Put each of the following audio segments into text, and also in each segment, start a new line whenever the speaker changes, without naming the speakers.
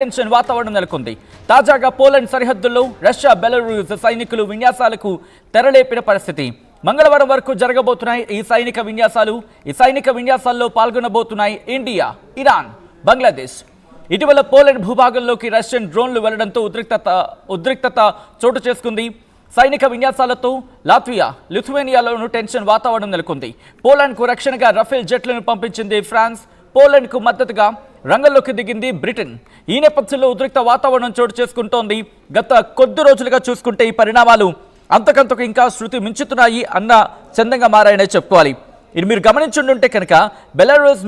Tension వాతావరణం నెలకొంది. తాజాగా పోలాండ్ సరిహద్దుల్లో రష్యా బెలరూస్ సైనికులు విన్యాసాలకు తెరలేపిన పరిస్థితి. మంగళవారం వరకు జరగబోతున్నాయి ఈ సైనిక విన్యాసాల్లో పాల్గొనబోతున్నాయి ఇండియా, ఇరాన్, బంగ్లాదేశ్. ఇటీవల పోలాండ్ భూభాగంలోకి రష్యన్ డ్రోన్లు వెళ్లడంతో ఉద్రిక్తత చోటు చేసుకుంది. సైనిక విన్యాసాలతో లాత్వియా, లిథువేనియాలోనూ టెన్షన్ వాతావరణం నెలకొంది. పోలాండ్కు రక్షణగా రఫేల్ జెట్లను పంపించింది ఫ్రాన్స్. పోలాండ్కు మద్దతుగా రంగంలోకి దిగింది బ్రిటన్. ఈ నేపథ్యంలో ఉద్రిక్త వాతావరణం చోటు చేసుకుంటోంది. గత కొద్ది రోజులుగా చూసుకుంటే ఈ పరిణామాలు అంతకంతకు ఇంకా శృతి మించుతున్నాయి అన్న చందంగా మారాయనే చెప్పుకోవాలి. ఇది మీరు గమనించుంటే కనుక బెలారూస్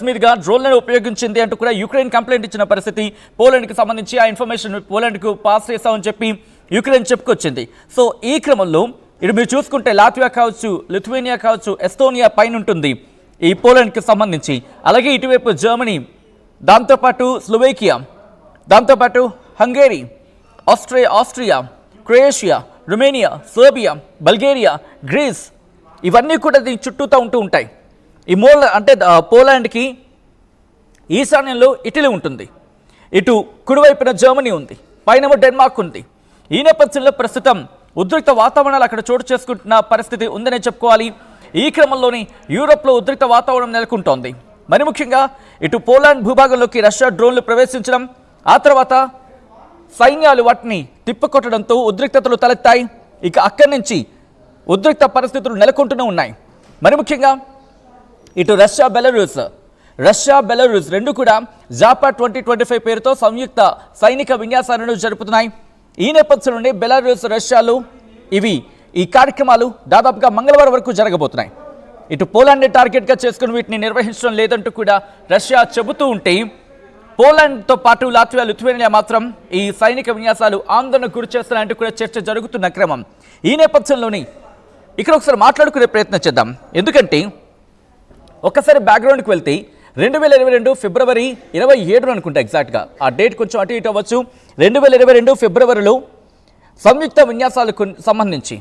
మీదుగా డ్రోన్లను ఉపయోగించింది అంటూ కూడా యుక్రెయిన్ కంప్లైంట్ ఇచ్చిన పరిస్థితి. పోలాండ్కి సంబంధించి ఆ ఇన్ఫర్మేషన్ పోలాండ్కు పాస్ చేస్తామని చెప్పి యుక్రెయిన్ చెప్పుకొచ్చింది. సో ఈ క్రమంలో ఇది మీరు చూసుకుంటే లాత్వియా కావచ్చు, లిథువేనియా కావచ్చు, ఎస్తోనియా పైన ఉంటుంది ఈ పోలాండ్కి సంబంధించి. అలాగే ఇటువైపు జర్మనీ, దాంతోపాటు స్లోవేకియా, దాంతోపాటు Hungary, Austria, Croatia, Romania, Serbia, Bulgaria, Greece, ఇవన్నీ కూడా దీని చుట్టూతో ఉంటాయి. ఈ పోలాండ్కి ఈశాన్యంలో ఇటలీ ఉంటుంది, ఇటు కుడివైపున జర్మనీ ఉంది, పైన డెన్మార్క్ ఉంది. ఈ నేపథ్యంలో ప్రస్తుతం ఉద్రిక్త వాతావరణాలు అక్కడ చోటు చేసుకుంటున్న పరిస్థితి ఉందనే చెప్పుకోవాలి. ఈ క్రమంలోని యూరోప్లో ఉద్రిక్త వాతావరణం నెలకొంటోంది. మరి ముఖ్యంగా ఇటు పోలాండ్ భూభాగంలోకి రష్యా డ్రోన్లు ప్రవేశించడం, ఆ తర్వాత సైన్యాలు వాటిని తిప్పికొట్టడంతో ఉద్రిక్తతలు తలెత్తాయి. ఇక అక్కడి నుంచి ఉద్రిక్త పరిస్థితులు నెలకొంటూనే ఉన్నాయి. మరి ముఖ్యంగా ఇటు రష్యా బెలరూస్ రెండు కూడా జాపా 2025 పేరుతో సంయుక్త సైనిక విన్యాసాలను జరుపుతున్నాయి. ఈ నేపథ్యంలోనే బెలారూస్, రష్యాలు ఈ కార్యక్రమాలు దాదాపుగా మంగళవారం వరకు జరగబోతున్నాయి. ఇటు పోలాండ్ని టార్గెట్గా చేసుకుని వీటిని నిర్వహించడం లేదంటూ కూడా రష్యా చెబుతూ ఉంటే, పోలాండ్తో పాటు లాత్వియా, లిథువేనియా మాత్రం ఈ సైనిక విన్యాసాలు ఆందోళనకు గురి చేస్తున్నాయంటూ కూడా చర్చ జరుగుతున్న క్రమం. ఈ నేపథ్యంలోని ఇక్కడ ఒకసారి మాట్లాడుకునే ప్రయత్నం చేద్దాం. ఎందుకంటే ఒక్కసారి బ్యాక్గ్రౌండ్కి వెళ్తే 2022 ఫిబ్రవరి 27 అనుకుంటా, ఎగ్జాక్ట్గా ఆ డేట్ కొంచెం అటు ఇటు అవ్వచ్చు. 2022 ఫిబ్రవరిలో సంయుక్త విన్యాసాలకు సంబంధించి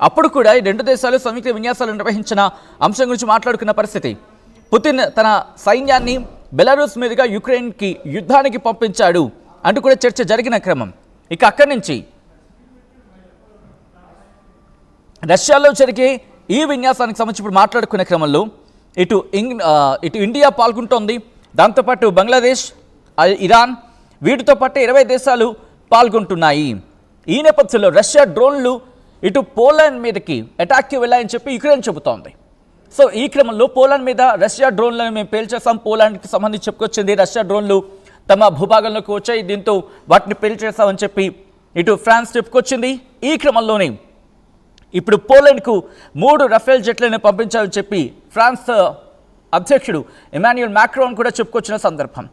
అప్పుడు కూడా ఈ రెండు దేశాలు సంయుక్త విన్యాసాలు నిర్వహించిన అంశం గురించి మాట్లాడుకున్న పరిస్థితి. పుతిన్ తన సైన్యాన్ని బెలారూస్ మీదుగా యుక్రెయిన్కి యుద్ధానికి పంపించాడు అంటూ కూడా చర్చ జరిగిన క్రమం. ఇక అక్కడి నుంచి రష్యాలో జరిగే ఈ విన్యాసానికి సంబంధించి ఇప్పుడు మాట్లాడుకునే క్రమంలో ఇటు ఇండియా పాల్గొంటోంది, దాంతోపాటు బంగ్లాదేశ్, ఇరాన్, వీటితో పాటు 20 దేశాలు పాల్గొంటున్నాయి. ఈ నేపథ్యంలో రష్యా డ్రోన్లు ఇటు పోలాండ్ మీదకి అటాక్కి వెళ్ళాయని చెప్పి యుక్రెయిన్ చెబుతోంది. సో ఈ క్రమంలో పోలాండ్ మీద రష్యా డ్రోన్లను మేము పేల్చేసాం, పోలాండ్కి సంబంధించి చెప్పుకొచ్చింది. రష్యా డ్రోన్లు తమ భూభాగంలోకి వచ్చాయి, దీంతో వాటిని పేల్చేసామని చెప్పి ఇటు ఫ్రాన్స్ చెప్పుకొచ్చింది. ఈ క్రమంలోనే ఇప్పుడు పోలాండ్కు 3 రఫేల్ జెట్లను పంపించాలని చెప్పి ఫ్రాన్స్ అధ్యక్షుడు ఎమాన్యుయల్ మాక్రాన్ కూడా చెప్పుకొచ్చిన సందర్భం.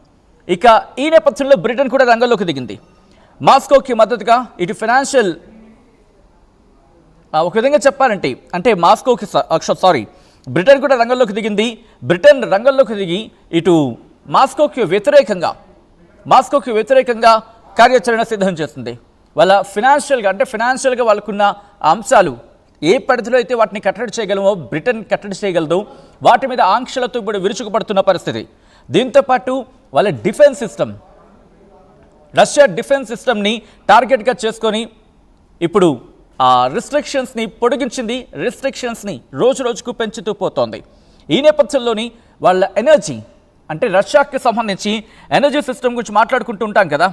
ఇక ఈ నేపథ్యంలో బ్రిటన్ కూడా రంగంలోకి దిగింది. మాస్కోకి మద్దతుగా ఇటు ఫైనాన్షియల్, ఒక విధంగా చెప్పాలంటే బ్రిటన్ కూడా రంగంలోకి దిగింది. బ్రిటన్ రంగంలోకి దిగి ఇటు మాస్కోకి వ్యతిరేకంగా కార్యాచరణ సిద్ధం చేస్తుంది. వాళ్ళ ఫినాన్షియల్గా వాళ్ళకున్న అంశాలు ఏ పరిధిలో అయితే వాటిని కట్టడి చేయగలమో బ్రిటన్ కట్టడి చేయగలదు, వాటి మీద ఆంక్షలతో ఇప్పుడు విరుచుకుపడుతున్న పరిస్థితి. దీంతోపాటు వాళ్ళ రష్యా డిఫెన్స్ సిస్టమ్ని టార్గెట్గా చేసుకొని ఇప్పుడు ఆ రిస్ట్రిక్షన్స్ని పొడిగించింది. రిస్ట్రిక్షన్స్ని రోజు రోజుకు పెంచుతూ పోతోంది. ఈ నేపథ్యంలోని వాళ్ళ ఎనర్జీ, అంటే రష్యాకి సంబంధించి ఎనర్జీ సిస్టమ్ గురించి మాట్లాడుకుంటూ ఉంటాం కదా,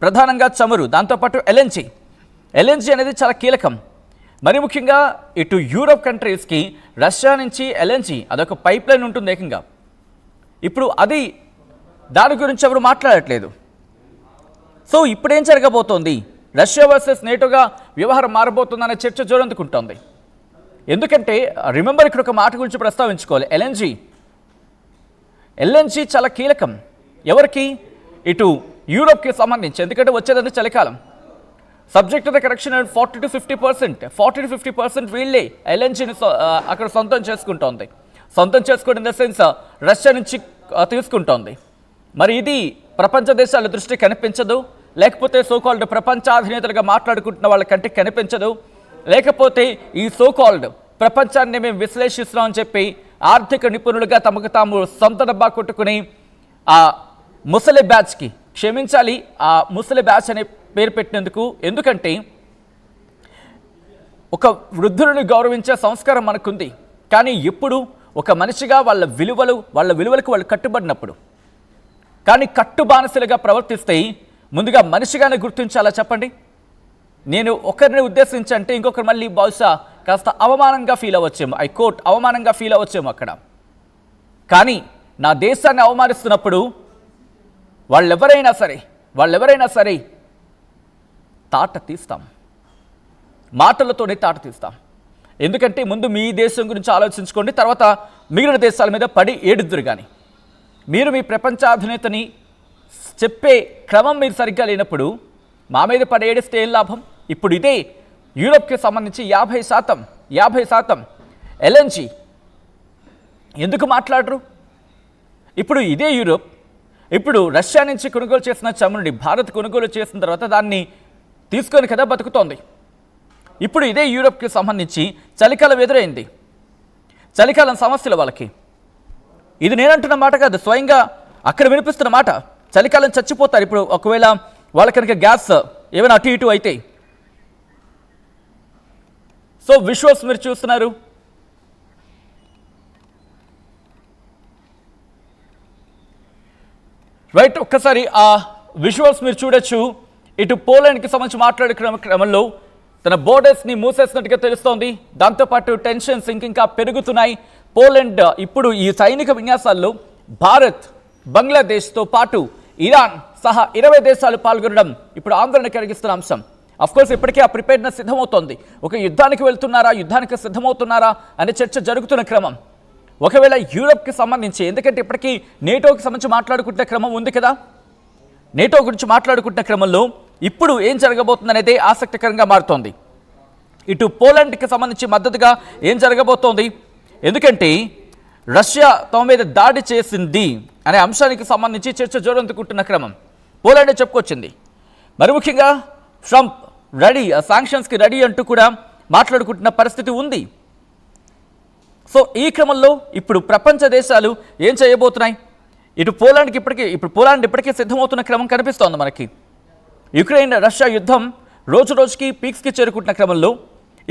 ప్రధానంగా చమురు, దాంతోపాటు ఎల్ఎన్జీ అనేది చాలా కీలకం. మరి ముఖ్యంగా ఇటు యూరోప్ కంట్రీస్కి రష్యా నుంచి ఎల్ఎన్జీ అదొక పైప్ లైన్ ఉంటుంది ఏకంగా. ఇప్పుడు దాని గురించి ఎవరు మాట్లాడట్లేదు. సో ఇప్పుడేం జరగబోతోంది, రష్యా వర్సెస్ నేటోగా వ్యవహారం మారబోతుందనే చర్చ జోరందుకుంటోంది. ఎందుకంటే రిమెంబర్ ఇక్కడ ఒక మాట గురించి ప్రస్తావించుకోవాలి, ఎల్ఎన్జీ చాలా కీలకం. ఎవరికి? ఇటు యూరోప్కి సంబంధించి. ఎందుకంటే వచ్చేదంటే చలికాలం. Subject to the correction 40 to 50% వీళ్ళే ఎల్ఎన్జీని అక్కడ సొంతం చేసుకుంటోంది. సొంతం చేసుకోవడం ఇన్ ద సెన్స్ రష్యా నుంచి తీసుకుంటోంది. మరి ఇది ప్రపంచ దేశాల దృష్టి కనిపించదు, లేకపోతే సోకాల్డ్ ప్రపంచాధినేతలుగా మాట్లాడుకుంటున్న వాళ్ళ కంటికి కనిపించదు, లేకపోతే ఈ సోకాల్డ్ ప్రపంచాన్ని మేము విశ్లేషిస్తున్నామని చెప్పి ఆర్థిక నిపుణులుగా తమకు తాము సొంత డబ్బా కొట్టుకుని ఆ ముసలి బ్యాచ్కి క్షమించాలి ఆ ముసలి బ్యాచ్ అనే పేరు పెట్టినందుకు. ఎందుకంటే ఒక వృద్ధులను గౌరవించే సంస్కారం మనకుంది. కానీ ఎప్పుడు ఒక మనిషిగా వాళ్ళ విలువలకు వాళ్ళు కట్టుబడినప్పుడు, కానీ కట్టు బానిసలుగా ప్రవర్తిస్తే ముందుగా మనిషిగానే గుర్తించాలా చెప్పండి? నేను ఒకరిని ఉద్దేశించి అంటే ఇంకొకరు మళ్ళీ బహుశా కాస్త అవమానంగా ఫీల్ అవ్వచ్చేమో, అవమానంగా ఫీల్ అవ్వచ్చేమో అక్కడ. కానీ నా దేశాన్ని అవమానిస్తున్నప్పుడు వాళ్ళెవరైనా సరే తాట తీస్తాం, మాటలతోనే తాట తీస్తాం. ఎందుకంటే ముందు మీ దేశం గురించి ఆలోచించుకోండి, తర్వాత మిగిలిన దేశాల మీద పడి ఏడుద్దురు. కానీ మీరు మీ ప్రపంచాధినేతని చెప్పే క్రమం మీరు సరిగ్గా లేనప్పుడు మా మీద పడి ఏడిస్తే ఏం లాభం? ఇప్పుడు ఇదే యూరోప్కి సంబంధించి 50% ఎల్ఎన్జీ ఎందుకు మాట్లాడరు? ఇప్పుడు ఇదే యూరోప్ ఇప్పుడు రష్యా నుంచి కొనుగోలు చేసిన చమురుని భారత్ కొనుగోలు చేసిన తర్వాత దాన్ని తీసుకొని కదా బతుకుతోంది. ఇప్పుడు ఇదే యూరోప్కి సంబంధించి చలికాలం ఎదురైంది, చలికాలం సమస్యలు వాళ్ళకి. ఇది నేనంటున్న మాట కాదు, స్వయంగా అక్కడ వినిపిస్తున్న మాట. చలికాలం చచ్చిపోతారు ఇప్పుడు ఒకవేళ వాళ్ళ కనుక గ్యాస్ ఏమైనా అటు ఇటు అయితే. సో విజువల్స్ మీరు చూస్తున్నారు. రైట్, ఒక్కసారి ఆ విజువల్స్ మీరు చూడొచ్చు. ఇటు పోలాండ్కి సంబంధించి మాట్లాడే క్రమంలో తన బోర్డర్స్ని మూసేసినట్టుగా తెలుస్తోంది. దాంతోపాటు టెన్షన్స్ ఇంకా పెరుగుతున్నాయి. పోలాండ్ ఇప్పుడు ఈ సైనిక విన్యాసాల్లో భారత్, బంగ్లాదేశ్తో పాటు ఇరాన్ సహా 20 దేశాలు పాల్గొనడం ఇప్పుడు ఆందోళన కలిగిస్తున్న అంశం. అఫ్కోర్స్ ఇప్పటికే ఆ ప్రిపేర్నెస్ సిద్ధమవుతోంది. ఒక యుద్ధానికి సిద్ధమవుతున్నారా అనే చర్చ జరుగుతున్న క్రమం. ఒకవేళ యూరోప్కి సంబంధించి, ఎందుకంటే ఇప్పటికీ నేటోకి సంబంధించి మాట్లాడుకుంటున్న క్రమం ఉంది కదా, నేటో గురించి మాట్లాడుకుంటున్న క్రమంలో ఇప్పుడు ఏం జరగబోతుందనేదే ఆసక్తికరంగా మారుతోంది. ఇటు పోలాండ్కి సంబంధించి మద్దతుగా ఏం జరగబోతోంది, ఎందుకంటే రష్యా తమ మీద దాడి చేసింది అనే అంశానికి సంబంధించి చర్చ జోరందుకుంటున్న క్రమం పోలాండ్ చెప్పుకొచ్చింది. మరి ముఖ్యంగా ట్రంప్ శాంక్షన్స్కి రెడీ అంటూ కూడా మాట్లాడుకుంటున్న పరిస్థితి ఉంది. సో ఈ క్రమంలో ఇప్పుడు ప్రపంచ దేశాలు ఏం చేయబోతున్నాయి? ఇటు పోలాండ్ ఇప్పటికే సిద్ధమవుతున్న క్రమం కనిపిస్తోంది మనకి. యుక్రెయిన్ రష్యా యుద్ధం రోజుకి పీక్స్కి చేరుకుంటున్న క్రమంలో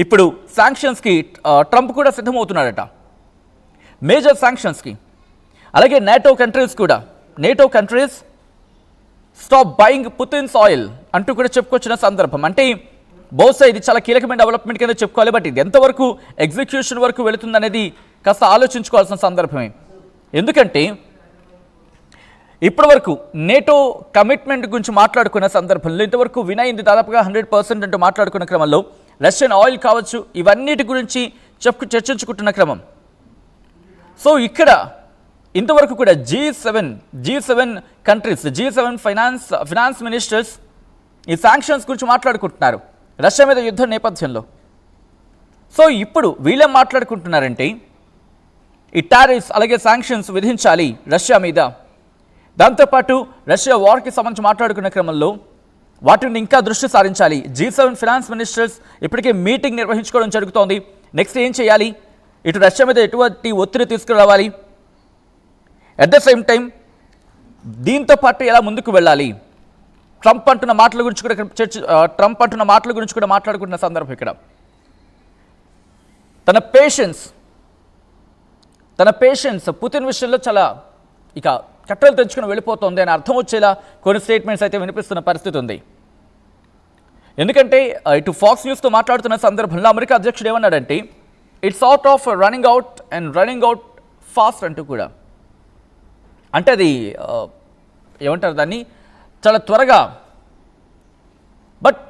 ఇప్పుడు శాంక్షన్స్కి ట్రంప్ కూడా సిద్ధమవుతున్నాడట, మేజర్ శాంక్షన్స్కి. అలాగే NATO countries stop buying Putin's oil అంటూ కూడా చెప్పుకొచ్చిన సందర్భం. అంటే బహుశా ఇది చాలా కీలకమైన డెవలప్మెంట్ కింద చెప్పుకోవాలి. బట్ ఇది ఎంతవరకు ఎగ్జిక్యూషన్ వరకు వెళుతుందనేది కాస్త ఆలోచించుకోవాల్సిన సందర్భమే. ఎందుకంటే ఇప్పటి వరకు నేటో కమిట్మెంట్ గురించి మాట్లాడుకున్న సందర్భంలో ఇంతవరకు వినయింది దాదాపుగా 100% అంటూ మాట్లాడుకున్న క్రమంలో రష్యన్ ఆయిల్ కావచ్చు, ఇవన్నిటి గురించి చర్చించుకుంటున్న క్రమం. సో ఇక్కడ ఇంతవరకు కూడా G7 countries, G7 finance ministers ఈ శాంక్షన్స్ గురించి మాట్లాడుకుంటున్నారు రష్యా మీద యుద్ధం నేపథ్యంలో. సో ఇప్పుడు వీళ్ళేం మాట్లాడుకుంటున్నారంటే ఈ టారిఫ్స్ అలాగే శాంక్షన్స్ విధించాలి రష్యా మీద. దాంతోపాటు రష్యా వార్కి సంబంధించి మాట్లాడుకున్న క్రమంలో వాటిని ఇంకా దృష్టి సారించాలి. G7 ఫైనాన్స్ మినిస్టర్స్ ఇప్పటికే మీటింగ్ నిర్వహించుకోవడం జరుగుతోంది. నెక్స్ట్ ఏం చేయాలి, ఇటు రష్యా మీద ఎటువంటి ఒత్తిడి తీసుకురావాలి, అట్ ద సేమ్ టైం దీంతో పాటు ఎలా ముందుకు వెళ్ళాలి, ట్రంప్ అంటున్న మాటల గురించి కూడా మాట్లాడుకుంటున్న సందర్భం ఇక్కడ. తన పేషెన్స్ పుతిన్ విషయంలో చాలా ఇక కట్టలు తెంచుకుని వెళ్ళిపోతుంది అని అర్థం వచ్చేలా కొన్ని స్టేట్మెంట్స్ అయితే వినిపిస్తున్న పరిస్థితి ఉంది. ఎందుకంటే ఇటు ఫాక్స్ న్యూస్తో మాట్లాడుతున్న సందర్భంలో అమెరికా అధ్యక్షుడు ఏమన్నాడంటే it's out of running out fast అంటూ కూడా. అంటే అది ఏమంటారు దాన్ని, చాలా త్వరగా, బట్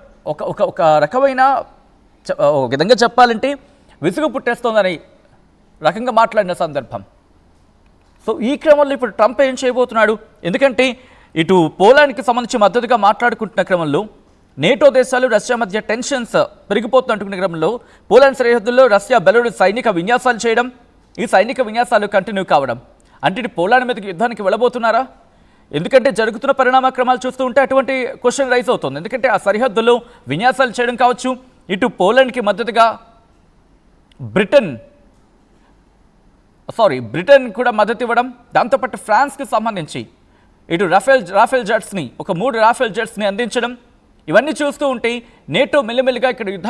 ఒక రకమైన ఒక విధంగా చెప్పాలంటే విసుగు పుట్టేస్తోందని రకంగా మాట్లాడిన సందర్భం. సో ఈ క్రమంలో ఇప్పుడు ట్రంప్ ఏం చేయబోతున్నాడు, ఎందుకంటే ఇటు పోలాండ్కి సంబంధించి మద్దతుగా మాట్లాడుకుంటున్న క్రమంలో నేటో దేశాలు రష్యా మధ్య టెన్షన్స్ పెరిగిపోతున్నట్టుకున్న క్రమంలో పోలాండ్ సరిహద్దుల్లో రష్యా బెలూరు సైనిక విన్యాసాలు చేయడం, ఈ సైనిక విన్యాసాలు కంటిన్యూ కావడం అంటే ఇటు పోలాండ్ మీదకి యుద్ధానికి వెళ్ళబోతున్నారా? ఎందుకంటే జరుగుతున్న పరిణామక్రమాలు చూస్తూ ఉంటే అటువంటి క్వశ్చన్ రైజ్ అవుతుంది. ఎందుకంటే ఆ సరిహద్దుల్లో విన్యాసాలు చేయడం కావచ్చు, ఇటు పోలాండ్కి మద్దతుగా బ్రిటన్ కూడా మద్దతు ఇవ్వడం, దాంతోపాటు ఫ్రాన్స్కి సంబంధించి ఇటు రాఫెల్ జెట్స్ని ఒక 3 రాఫెల్ జెట్స్ని అందించడం, ఇవన్నీ చూస్తూ ఉంటే నేటో మెల్లిమెల్లిగా ఇక్కడ యుద్ధ